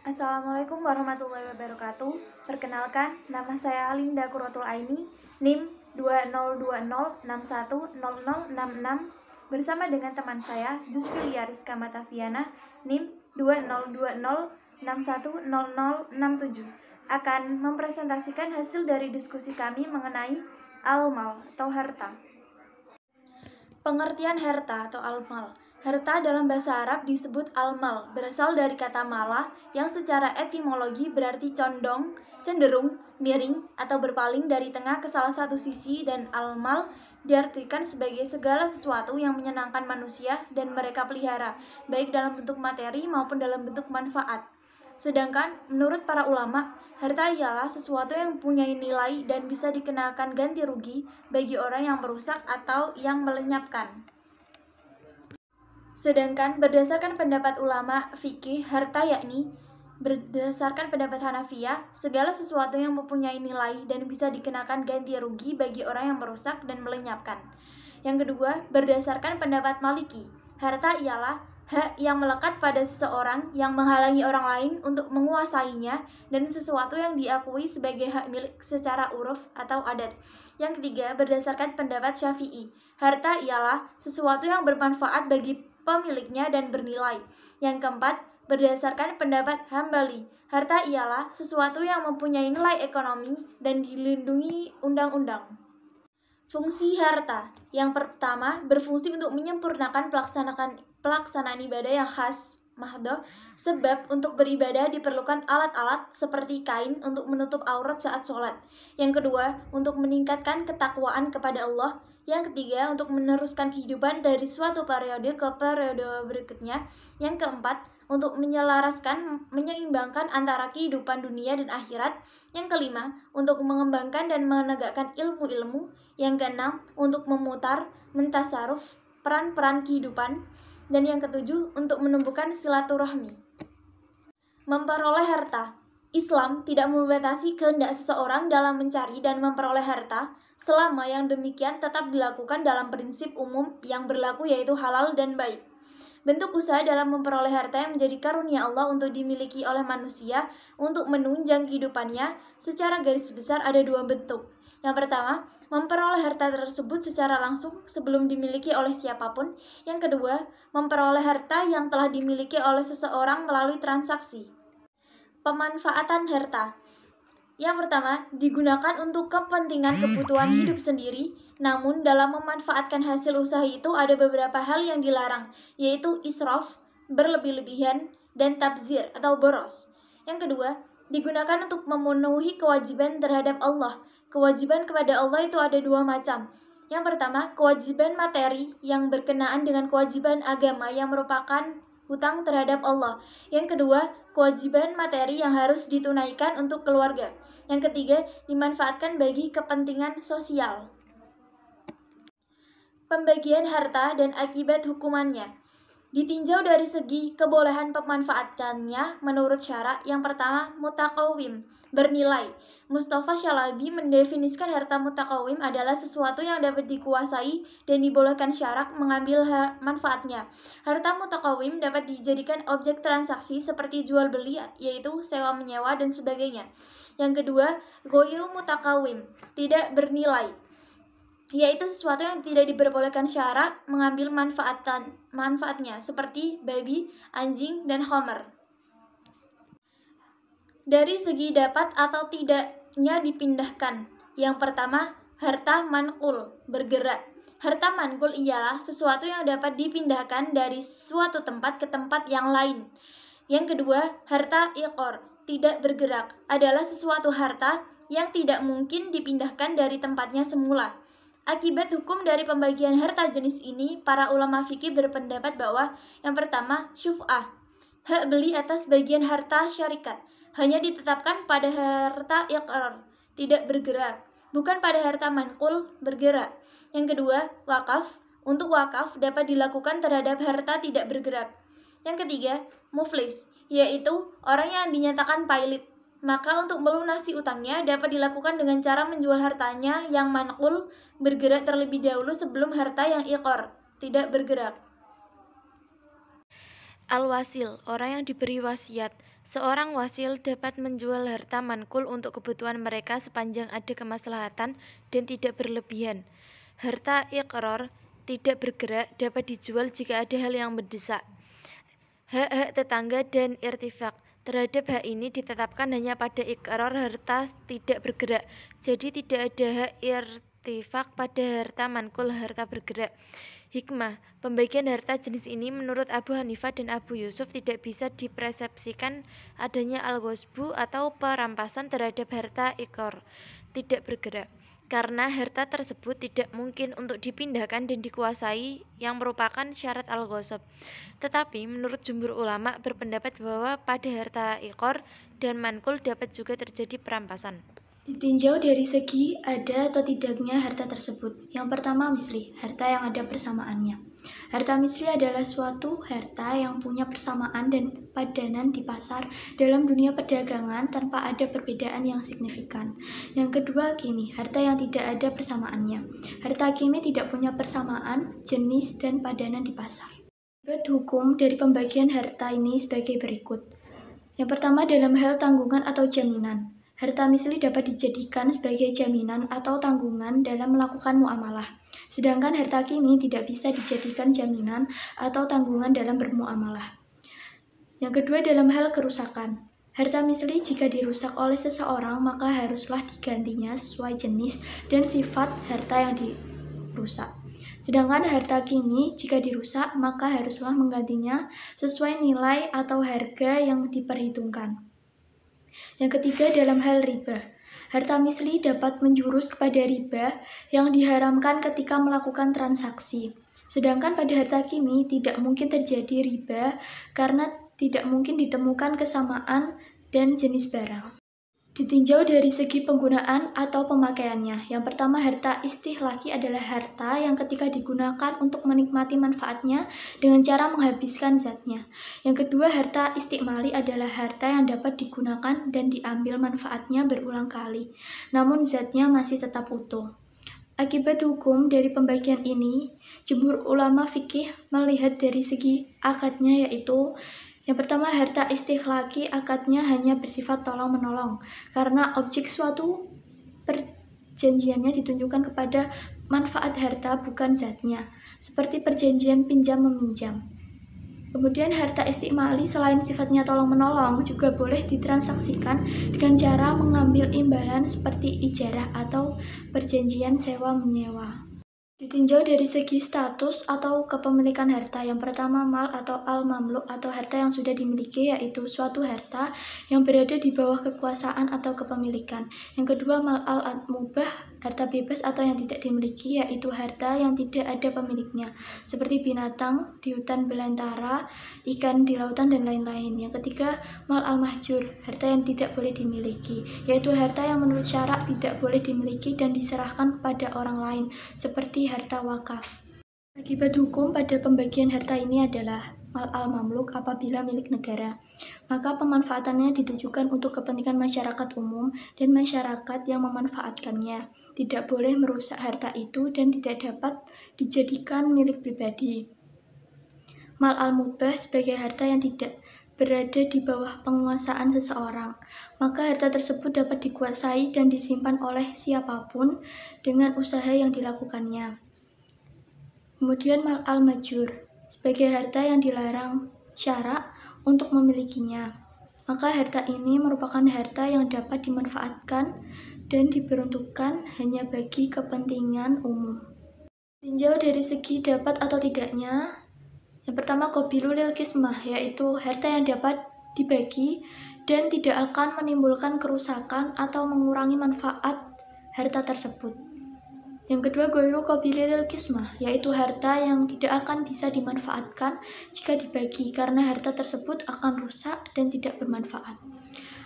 Assalamualaikum warahmatullahi wabarakatuh. Perkenalkan, nama saya Alinda Qurratul Aini, NIM 2020610066 bersama dengan teman saya Jusfilia Rizka Mataviana, NIM 2020610067 akan mempresentasikan hasil dari diskusi kami mengenai al-mal atau harta. Pengertian harta atau al-mal. Harta dalam bahasa Arab disebut al-mal, berasal dari kata mala yang secara etimologi berarti condong, cenderung, miring, atau berpaling dari tengah ke salah satu sisi, dan al-mal diartikan sebagai segala sesuatu yang menyenangkan manusia dan mereka pelihara, baik dalam bentuk materi maupun dalam bentuk manfaat. Sedangkan menurut para ulama, harta ialah sesuatu yang mempunyai nilai dan bisa dikenakan ganti rugi bagi orang yang merusak atau yang melenyapkan. Sedangkan berdasarkan pendapat ulama fikih, harta yakni berdasarkan pendapat Hanafiyah, segala sesuatu yang mempunyai nilai dan bisa dikenakan ganti rugi bagi orang yang merusak dan melenyapkan. Yang kedua, berdasarkan pendapat Maliki, harta ialah hak yang melekat pada seseorang yang menghalangi orang lain untuk menguasainya dan sesuatu yang diakui sebagai hak milik secara uruf atau adat. Yang ketiga, berdasarkan pendapat Syafi'i, harta ialah sesuatu yang bermanfaat bagi pemiliknya dan bernilai. Yang keempat, berdasarkan pendapat Hambali, harta ialah sesuatu yang mempunyai nilai ekonomi dan dilindungi undang-undang. Fungsi harta. Yang pertama, berfungsi untuk menyempurnakan pelaksanaan ibadah yang khas mahdoh, sebab untuk beribadah diperlukan alat-alat seperti kain untuk menutup aurat saat sholat. Yang kedua, untuk meningkatkan ketakwaan kepada Allah. Yang ketiga, untuk meneruskan kehidupan dari suatu periode ke periode berikutnya. Yang keempat, untuk menyeimbangkan antara kehidupan dunia dan akhirat. Yang kelima, untuk mengembangkan dan menegakkan ilmu-ilmu. Yang keenam, untuk memutar, mentasaruf peran-peran kehidupan. Dan yang ketujuh, untuk menumbuhkan silaturahmi. Memperoleh harta. Islam tidak membatasi kehendak seseorang dalam mencari dan memperoleh harta, selama yang demikian tetap dilakukan dalam prinsip umum yang berlaku, yaitu halal dan baik. Bentuk usaha dalam memperoleh harta yang menjadi karunia Allah untuk dimiliki oleh manusia untuk menunjang kehidupannya secara garis besar ada dua bentuk. Yang pertama, memperoleh harta tersebut secara langsung sebelum dimiliki oleh siapapun. Yang kedua, memperoleh harta yang telah dimiliki oleh seseorang melalui transaksi. Pemanfaatan harta. Yang pertama, digunakan untuk kepentingan kebutuhan hidup sendiri, namun dalam memanfaatkan hasil usaha itu ada beberapa hal yang dilarang, yaitu israf, berlebih-lebihan, dan tabzir atau boros. Yang kedua, digunakan untuk memenuhi kewajiban terhadap Allah. Kewajiban kepada Allah itu ada dua macam. Yang pertama, kewajiban materi yang berkenaan dengan kewajiban agama yang merupakan hutang terhadap Allah. Yang kedua, kewajiban materi yang harus ditunaikan untuk keluarga. Yang ketiga, dimanfaatkan bagi kepentingan sosial. Pembagian harta dan akibat hukumannya. Ditinjau dari segi kebolehan pemanfaatannya menurut syara. Yang pertama, mutakawim, bernilai. Mustafa Syalabi mendefinisikan harta mutakawim adalah sesuatu yang dapat dikuasai dan dibolehkan syarak mengambil manfaatnya. Harta mutakawim dapat dijadikan objek transaksi seperti jual beli, yaitu sewa menyewa dan sebagainya. Yang kedua, goiru mutakawim, tidak bernilai, yaitu sesuatu yang tidak diperbolehkan syarak mengambil manfaatnya, seperti babi, anjing, dan homer. Dari segi dapat atau tidaknya dipindahkan. Yang pertama, harta manqul, bergerak. Harta manqul ialah sesuatu yang dapat dipindahkan dari suatu tempat ke tempat yang lain. Yang kedua, harta iqor, tidak bergerak, adalah sesuatu harta yang tidak mungkin dipindahkan dari tempatnya semula. Akibat hukum dari pembagian harta jenis ini, para ulama fikih berpendapat bahwa yang pertama, syuf'ah, hak beli atas bagian harta syarikat, hanya ditetapkan pada harta iqrar, tidak bergerak, bukan pada harta manqul, bergerak. Yang kedua, wakaf, untuk wakaf dapat dilakukan terhadap harta tidak bergerak. Yang ketiga, muflis, yaitu orang yang dinyatakan pailit. Maka untuk melunasi utangnya dapat dilakukan dengan cara menjual hartanya yang manqul, bergerak terlebih dahulu sebelum harta yang iqor, tidak bergerak. Al-wasil, orang yang diberi wasiat. Seorang wasil dapat menjual harta mankul untuk kebutuhan mereka sepanjang ada kemaslahatan dan tidak berlebihan. Harta iqrar tidak bergerak dapat dijual jika ada hal yang mendesak. Hak-hak tetangga dan irtifak. Terhadap hak ini ditetapkan hanya pada iqrar harta tidak bergerak. Jadi tidak ada hak irtifak pada harta mankul harta bergerak. Hikmah, pembagian harta jenis ini menurut Abu Hanifah dan Abu Yusuf tidak bisa dipersepsikan adanya al-ghasbu atau perampasan terhadap harta iqrar tidak bergerak. Karena harta tersebut tidak mungkin untuk dipindahkan dan dikuasai yang merupakan syarat al-ghasab. Tetapi menurut jumhur ulama berpendapat bahwa pada harta iqrar dan mankul dapat juga terjadi perampasan. Ditinjau dari segi ada atau tidaknya harta tersebut. Yang pertama misli, harta yang ada persamaannya. Harta misli adalah suatu harta yang punya persamaan dan padanan di pasar dalam dunia perdagangan tanpa ada perbedaan yang signifikan. Yang kedua kimi, harta yang tidak ada persamaannya. Harta kimi tidak punya persamaan, jenis, dan padanan di pasar. Hukum dari pembagian harta ini sebagai berikut. Yang pertama dalam hal tanggungan atau jaminan. Harta misli dapat dijadikan sebagai jaminan atau tanggungan dalam melakukan muamalah. Sedangkan harta kimi tidak bisa dijadikan jaminan atau tanggungan dalam bermuamalah. Yang kedua dalam hal kerusakan. Harta misli jika dirusak oleh seseorang maka haruslah digantinya sesuai jenis dan sifat harta yang dirusak. Sedangkan harta kimi jika dirusak maka haruslah menggantinya sesuai nilai atau harga yang diperhitungkan. Yang ketiga dalam hal riba. Harta misli dapat menjurus kepada riba yang diharamkan ketika melakukan transaksi. Sedangkan pada harta kimi tidak mungkin terjadi riba karena tidak mungkin ditemukan kesamaan dan jenis barang. Ditinjau dari segi penggunaan atau pemakaiannya. Yang pertama, harta istihlaki adalah harta yang ketika digunakan untuk menikmati manfaatnya dengan cara menghabiskan zatnya. Yang kedua, harta istikmali adalah harta yang dapat digunakan dan diambil manfaatnya berulang kali, namun zatnya masih tetap utuh. Akibat hukum dari pembagian ini, jumhur ulama fikih melihat dari segi akadnya yaitu yang pertama, harta istihlaki akadnya hanya bersifat tolong-menolong karena objek suatu perjanjiannya ditunjukkan kepada manfaat harta bukan zatnya, seperti perjanjian pinjam-meminjam. Kemudian harta istikmali selain sifatnya tolong-menolong juga boleh ditransaksikan dengan cara mengambil imbalan seperti ijarah atau perjanjian sewa-menyewa. Ditinjau dari segi status atau kepemilikan harta. Yang pertama, mal atau al-mamluk atau harta yang sudah dimiliki, yaitu suatu harta yang berada di bawah kekuasaan atau kepemilikan. Yang kedua, mal al-mubah, harta bebas atau yang tidak dimiliki, yaitu harta yang tidak ada pemiliknya, seperti binatang di hutan belantara, ikan di lautan, dan lain-lain. Yang ketiga, mal al-mahjur, harta yang tidak boleh dimiliki, yaitu harta yang menurut syarak tidak boleh dimiliki dan diserahkan kepada orang lain, seperti harta wakaf. Akibat hukum pada pembagian harta ini adalah mal al-mamluk apabila milik negara, maka pemanfaatannya ditujukan untuk kepentingan masyarakat umum dan masyarakat yang memanfaatkannya. Tidak boleh merusak harta itu dan tidak dapat dijadikan milik pribadi. Mal al-mubah sebagai harta yang tidak berada di bawah penguasaan seseorang, maka harta tersebut dapat dikuasai dan disimpan oleh siapapun dengan usaha yang dilakukannya. Kemudian mal al-majur sebagai harta yang dilarang syarak untuk memilikinya, maka harta ini merupakan harta yang dapat dimanfaatkan dan diperuntukkan hanya bagi kepentingan umum. Tinjau dari segi dapat atau tidaknya. Yang pertama, qabilu lil qismah, yaitu harta yang dapat dibagi dan tidak akan menimbulkan kerusakan atau mengurangi manfaat harta tersebut. Yang kedua, ghairu qabili lil qismah, yaitu harta yang tidak akan bisa dimanfaatkan jika dibagi karena harta tersebut akan rusak dan tidak bermanfaat.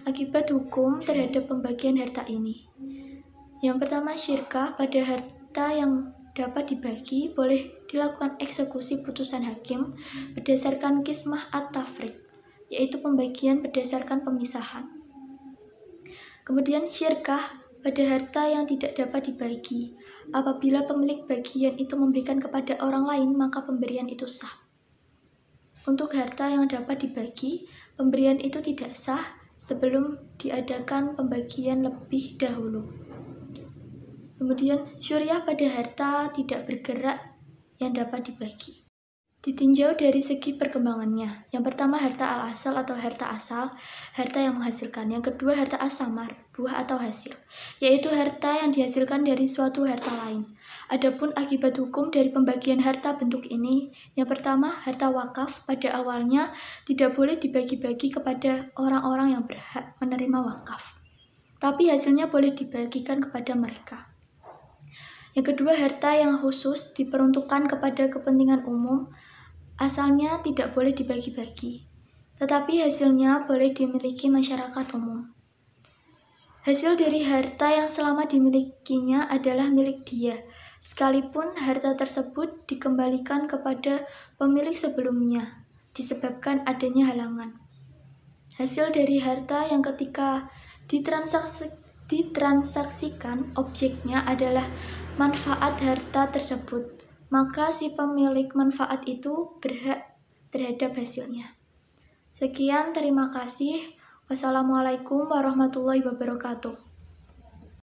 Akibat hukum terhadap pembagian harta ini. Yang pertama, syirkah pada harta yang dapat dibagi boleh dilakukan eksekusi putusan hakim berdasarkan qismah at-tafriq, yaitu pembagian berdasarkan pemisahan. Kemudian syirkah pada harta yang tidak dapat dibagi. Apabila pemilik bagian itu memberikan kepada orang lain, maka pemberian itu sah. Untuk harta yang dapat dibagi, pemberian itu tidak sah sebelum diadakan pembagian lebih dahulu. Kemudian, syuriah pada harta tidak bergerak yang dapat dibagi. Ditinjau dari segi perkembangannya. Yang pertama, harta al-asal atau harta asal, harta yang menghasilkan. Yang kedua, harta as-samar, buah atau hasil, yaitu harta yang dihasilkan dari suatu harta lain. Adapun akibat hukum dari pembagian harta bentuk ini, yang pertama, harta wakaf pada awalnya tidak boleh dibagi-bagi kepada orang-orang yang berhak menerima wakaf, tapi hasilnya boleh dibagikan kepada mereka. Yang kedua, harta yang khusus diperuntukkan kepada kepentingan umum, asalnya tidak boleh dibagi-bagi, tetapi hasilnya boleh dimiliki masyarakat umum. Hasil dari harta yang selama dimilikinya adalah milik dia, sekalipun harta tersebut dikembalikan kepada pemilik sebelumnya, disebabkan adanya halangan. Hasil dari harta yang ketika ditransaksikan objeknya adalah manfaat harta tersebut, maka si pemilik manfaat itu berhak terhadap hasilnya. Sekian, terima kasih. Wassalamualaikum warahmatullahi wabarakatuh.